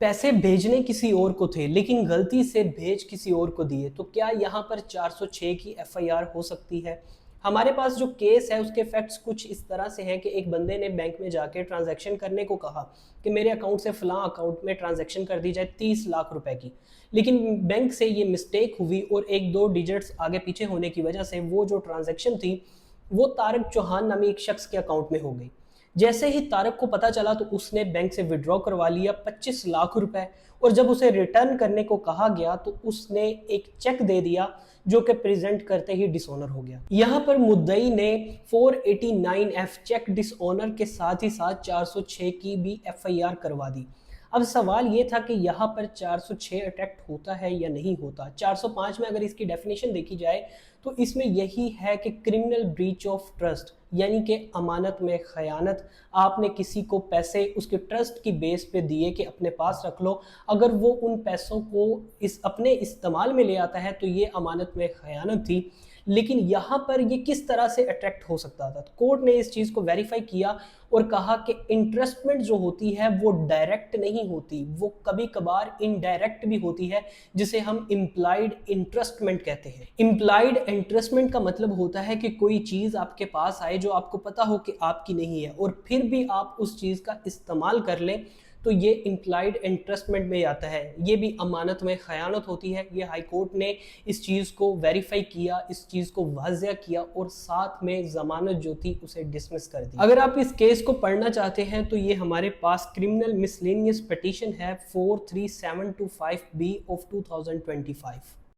पैसे भेजने किसी और को थे लेकिन गलती से भेज किसी और को दिए, तो क्या यहाँ पर 406 की एफआईआर हो सकती है? हमारे पास जो केस है उसके फैक्ट्स कुछ इस तरह से हैं कि एक बंदे ने बैंक में जाके ट्रांजैक्शन करने को कहा कि मेरे अकाउंट से फलां अकाउंट में ट्रांजैक्शन कर दी जाए 30 लाख रुपए की, लेकिन बैंक से ये मिस्टेक हुई और एक दो डिजिट्स आगे पीछे होने की वजह से वो जो ट्रांजैक्शन थी वो तारक चौहान नामी एक शख्स के अकाउंट में हो गई। जैसे ही तारक को पता चला तो उसने बैंक से विड्रॉ करवा लिया 25 लाख रुपए, और जब उसे रिटर्न करने को कहा गया तो उसने एक चेक दे दिया जो कि प्रेजेंट करते ही डिसऑनर हो गया। यहां पर मुद्दई ने 489F चेक डिसऑनर के साथ ही साथ 406 की भी एफआईआर करवा दी। अब सवाल ये था कि यहाँ पर 406 अटैक्ट होता है या नहीं होता। 405 में अगर इसकी डेफिनेशन देखी जाए तो इसमें यही है कि क्रिमिनल ब्रीच ऑफ ट्रस्ट, यानी कि अमानत में खयानत। आपने किसी को पैसे उसके ट्रस्ट की बेस पे दिए कि अपने पास रख लो, अगर वो उन पैसों को अपने इस्तेमाल में ले आता है तो ये अमानत में खयानत थी। लेकिन यहाँ पर ये किस तरह से अट्रैक्ट हो सकता था? तो कोर्ट ने इस चीज़ को वेरीफाई किया और कहा कि इंटरेस्टमेंट जो होती है वो डायरेक्ट नहीं होती, वो कभी कभार इनडायरेक्ट भी होती है, जिसे हम इम्प्लाइड इंटरेस्टमेंट कहते हैं। इम्प्लाइड इंटरेस्टमेंट का मतलब होता है कि कोई चीज़ आपके पास आए जो आपको पता हो कि आपकी नहीं है और फिर भी आप उस चीज़ का इस्तेमाल कर लें, तो ये इम्प्लाइड इंटरेस्टमेंट में आता है। ये भी अमानत में खयानत होती है। ये हाई कोर्ट ने इस चीज़ को वेरीफाई किया, इस चीज़ को वाज़िया किया और साथ में ज़मानत जो थी उसे डिसमिस कर दी। अगर आप इस केस को पढ़ना चाहते हैं तो ये हमारे पास क्रिमिनल मिसलेनियस पिटीशन है 43725B ऑफ 2025।